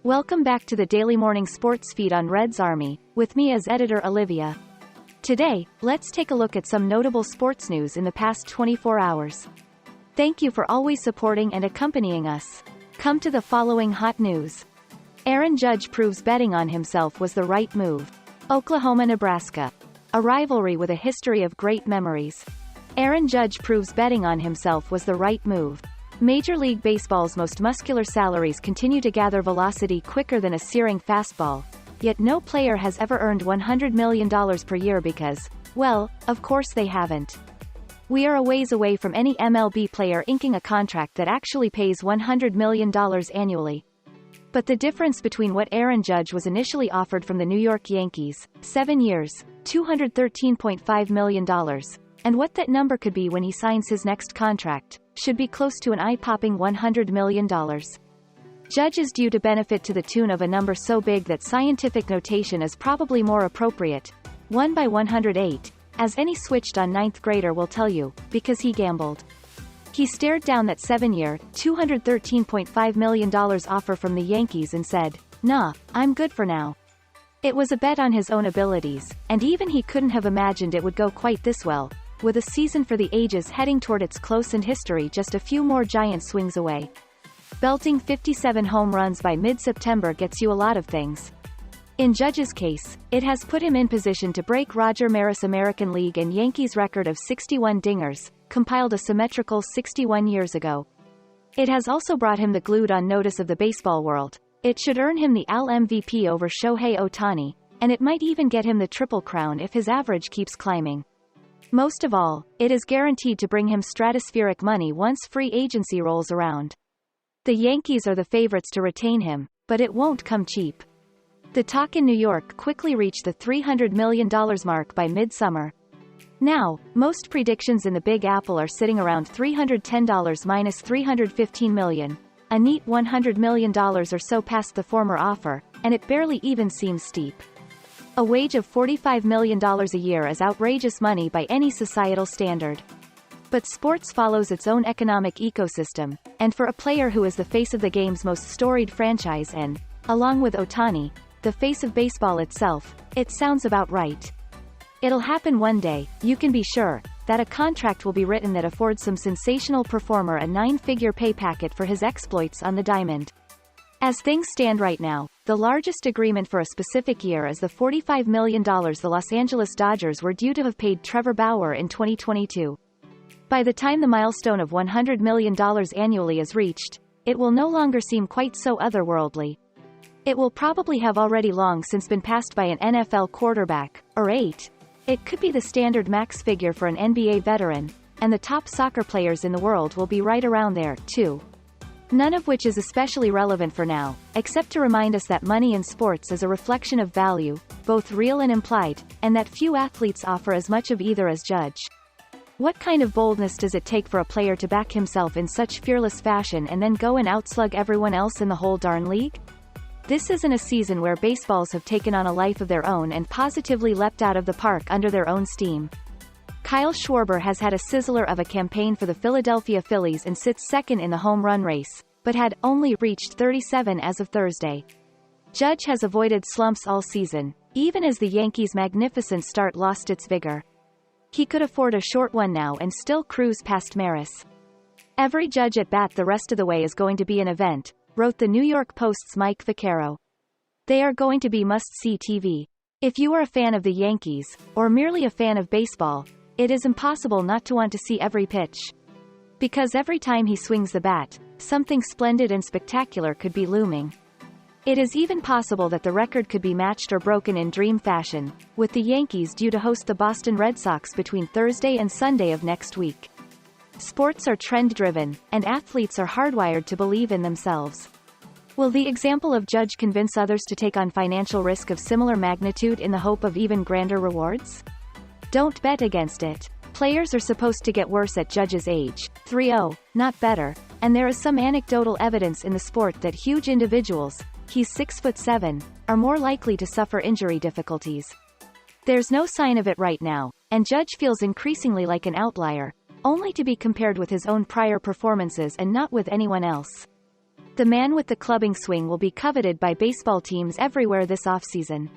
Welcome back to the Daily Morning Sports Feed on Reds Army, with me as editor Olivia. Today, let's take a look at some notable sports news in the past 24 hours. Thank you for always supporting and accompanying us. Come to the following hot news. Aaron Judge proves betting on himself was the right move. Oklahoma-Nebraska. A rivalry with a history of great memories. Aaron Judge proves betting on himself was the right move. Major League Baseball's most muscular salaries continue to gather velocity quicker than a searing fastball, yet no player has ever earned $100 million per year because, well, of course they haven't. We are a ways away from any MLB player inking a contract that actually pays $100 million annually. But the difference between what Aaron Judge was initially offered from the New York Yankees, 7 years, $213.5 million, and what that number could be when he signs his next contract, should be close to an eye-popping $100 million. Judge is due to benefit to the tune of a number so big that scientific notation is probably more appropriate, 1 by 108, as any switched on ninth grader will tell you, because he gambled. He stared down that 7-year, $213.5 million offer from the Yankees and said, "Nah, I'm good for now." It was a bet on his own abilities, and even he couldn't have imagined it would go quite this well, with a season for the ages heading toward its close and history just a few more giant swings away. Belting 57 home runs by mid-September gets you a lot of things. In Judge's case, it has put him in position to break Roger Maris' American League and Yankees record of 61 dingers, compiled a symmetrical 61 years ago. It has also brought him the glued-on notice of the baseball world. It should earn him the AL MVP over Shohei Ohtani, and it might even get him the Triple Crown if his average keeps climbing. Most of all, it is guaranteed to bring him stratospheric money once free agency rolls around. The Yankees are the favorites to retain him, but it won't come cheap. The talk in New York quickly reached the $300 million mark by midsummer. Now, most predictions in the Big Apple are sitting around $310 minus $315 million, a neat $100 million or so past the former offer, and it barely even seems steep. A wage of $45 million a year is outrageous money by any societal standard. But sports follows its own economic ecosystem, and for a player who is the face of the game's most storied franchise and, along with Ohtani, the face of baseball itself, it sounds about right. It'll happen one day, you can be sure, that a contract will be written that affords some sensational performer a 9-figure pay packet for his exploits on the diamond. As things stand right now, the largest agreement for a specific year is the $45 million the Los Angeles Dodgers were due to have paid Trevor Bauer in 2022. By the time the milestone of $100 million annually is reached, it will no longer seem quite so otherworldly. It will probably have already long since been passed by an NFL quarterback, or 8. It could be the standard max figure for an NBA veteran, and the top soccer players in the world will be right around there, too. None of which is especially relevant for now, except to remind us that money in sports is a reflection of value, both real and implied, and that few athletes offer as much of either as Judge. What kind of boldness does it take for a player to back himself in such fearless fashion and then go and outslug everyone else in the whole darn league? This isn't a season where baseballs have taken on a life of their own and positively leapt out of the park under their own steam. Kyle Schwarber has had a sizzler of a campaign for the Philadelphia Phillies and sits second in the home run race, but had only reached 37 as of Thursday. Judge has avoided slumps all season, even as the Yankees' magnificent start lost its vigor. He could afford a short one now and still cruise past Maris. Every Judge at bat the rest of the way is going to be an event, wrote the New York Post's Mike Vaccaro. They are going to be must-see TV. If you are a fan of the Yankees, or merely a fan of baseball, it is impossible not to want to see every pitch. Because every time he swings the bat, something splendid and spectacular could be looming. It is even possible that the record could be matched or broken in dream fashion, with the Yankees due to host the Boston Red Sox between Thursday and Sunday of next week. Sports are trend-driven, and athletes are hardwired to believe in themselves. Will the example of Judge convince others to take on financial risk of similar magnitude in the hope of even grander rewards? Don't bet against it. Players are supposed to get worse at Judge's age, 3-0, not better, and there is some anecdotal evidence in the sport that huge individuals, he's 6'7", are more likely to suffer injury difficulties. There's no sign of it right now, and Judge feels increasingly like an outlier, only to be compared with his own prior performances and not with anyone else. The man with the clubbing swing will be coveted by baseball teams everywhere this offseason.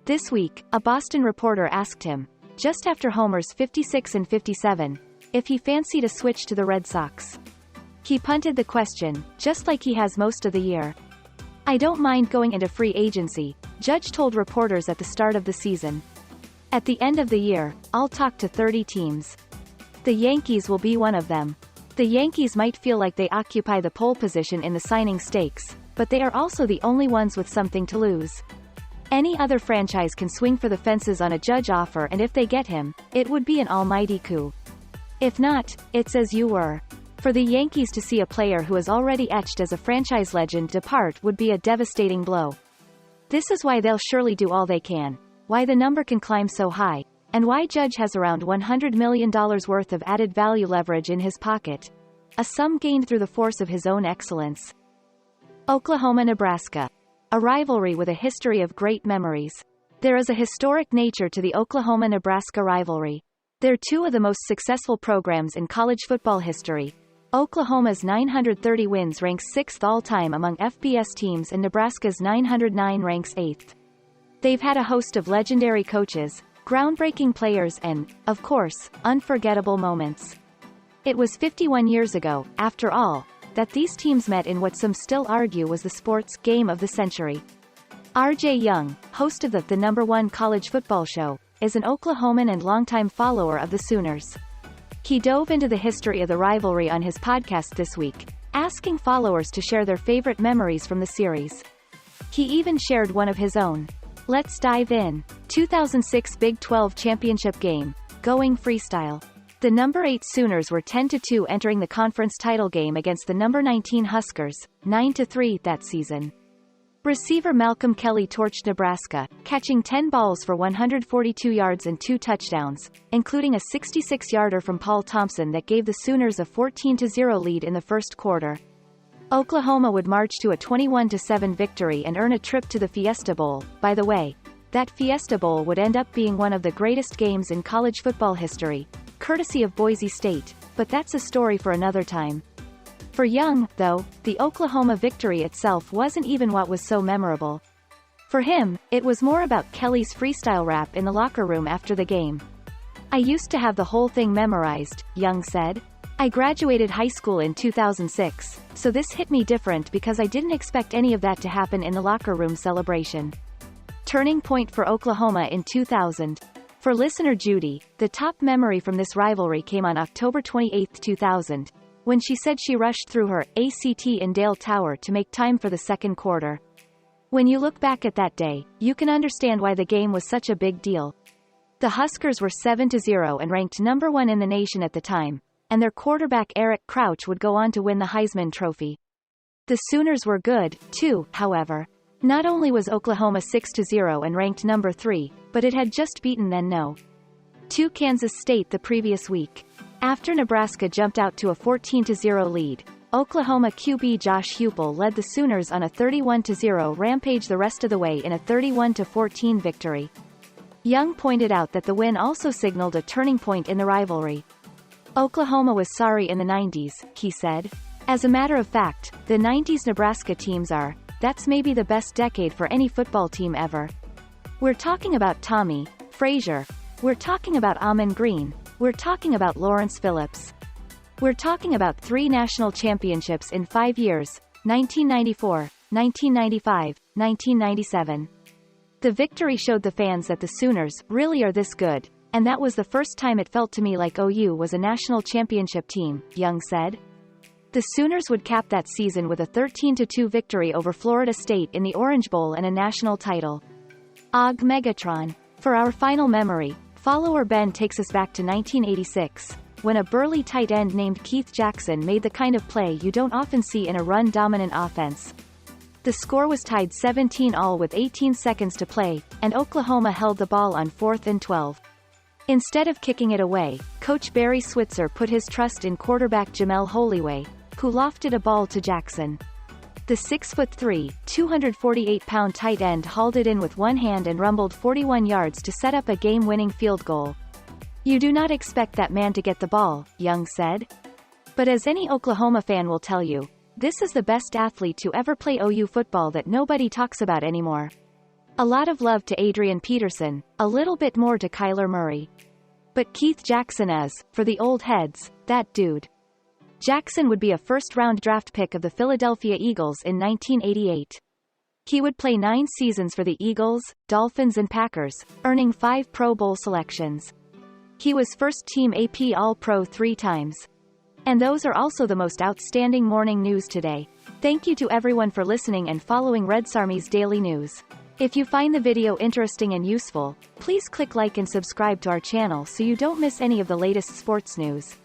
This week, a Boston reporter asked him, just after homers 56 and 57, if he fancied a switch to the Red Sox. He punted the question, just like he has most of the year. "I don't mind going into free agency," Judge told reporters at the start of the season. "At the end of the year, I'll talk to 30 teams. The Yankees will be one of them. The Yankees might feel like they occupy the pole position in the signing stakes, but they are also the only ones with something to lose. Any other franchise can swing for the fences on a Judge offer, and if they get him, it would be an almighty coup. If not, it's as you were. For the Yankees to see a player who is already etched as a franchise legend depart would be a devastating blow. This is why they'll surely do all they can, why the number can climb so high, and why Judge has around $100 million worth of added value leverage in his pocket, a sum gained through the force of his own excellence." Oklahoma-Nebraska. A rivalry with a history of great memories. There is a historic nature to the Oklahoma-Nebraska rivalry. They're two of the most successful programs in college football history. Oklahoma's 930 wins ranks 6th all-time among FBS teams, and Nebraska's 909 ranks 8th. They've had a host of legendary coaches, groundbreaking players, and, of course, unforgettable moments. It was 51 years ago, after all, that these teams met in what some still argue was the sports game of the century. R.J. Young, host of the #1 college football show, is an Oklahoman and longtime follower of the Sooners. He dove into the history of the rivalry on his podcast this week, asking followers to share their favorite memories from the series. He even shared one of his own. Let's dive in. 2006 Big 12 Championship Game. Going freestyle. The number 8 Sooners were 10-2 entering the conference title game against the number 19 Huskers, 9-3 that season. Receiver Malcolm Kelly torched Nebraska, catching 10 balls for 142 yards and 2 touchdowns, including a 66-yarder from Paul Thompson that gave the Sooners a 14-0 lead in the first quarter. Oklahoma would march to a 21-7 victory and earn a trip to the Fiesta Bowl. By the way, that Fiesta Bowl would end up being one of the greatest games in college football history, courtesy of Boise State, but that's a story for another time. For Young, though, the Oklahoma victory itself wasn't even what was so memorable. For him, it was more about Kelly's freestyle rap in the locker room after the game. "I used to have the whole thing memorized," Young said. "I graduated high school in 2006, so this hit me different because I didn't expect any of that to happen in the locker room celebration." Turning point for Oklahoma in 2000. For listener Judy, the top memory from this rivalry came on October 28, 2000, when she said she rushed through her ACT in Dale Tower to make time for the second quarter. When you look back at that day, you can understand why the game was such a big deal. The Huskers were 7-0 and ranked number 1 in the nation at the time, and their quarterback Eric Crouch would go on to win the Heisman Trophy. The Sooners were good, too, however. Not only was Oklahoma 6-0 and ranked number 3, but it had just beaten then No. 2 Kansas State the previous week. After Nebraska jumped out to a 14-0 lead, Oklahoma QB Josh Heupel led the Sooners on a 31-0 rampage the rest of the way in a 31-14 victory. Young pointed out that the win also signaled a turning point in the rivalry. "Oklahoma was sorry in the 90s, he said. "As a matter of fact, the 90s Nebraska teams are, that's maybe the best decade for any football team ever. We're talking about Tommy, Frazier. We're talking about Amon Green. We're talking about Lawrence Phillips. We're talking about 3 national championships in 5 years, 1994, 1995, 1997. The victory showed the fans that the Sooners really are this good, and that was the first time it felt to me like OU was a national championship team," Young said. The Sooners would cap that season with a 13-2 victory over Florida State in the Orange Bowl and a national title. Og Megatron. For our final memory, follower Ben takes us back to 1986, when a burly tight end named Keith Jackson made the kind of play you don't often see in a run-dominant offense. The score was tied 17-all with 18 seconds to play, and Oklahoma held the ball on 4th and 12. Instead of kicking it away, Coach Barry Switzer put his trust in quarterback Jamel Holloway, who lofted a ball to Jackson. The 6'3", 248-pound tight end hauled it in with one hand and rumbled 41 yards to set up a game-winning field goal. "You do not expect that man to get the ball," Young said. But as any Oklahoma fan will tell you, This is the best athlete to ever play OU football that nobody talks about anymore. A lot of love to Adrian Peterson, a little bit more to Kyler Murray. But Keith Jackson is, for the old heads, that dude. Jackson would be a first-round draft pick of the Philadelphia Eagles in 1988. He would play 9 seasons for the Eagles, Dolphins and Packers, earning 5 Pro Bowl selections. He was first-team AP All-Pro 3 times. And those are also the most outstanding morning news today. Thank you to everyone for listening and following redsarmy's daily news. If you find the video interesting and useful, please click like and subscribe to our channel so you don't miss any of the latest sports news.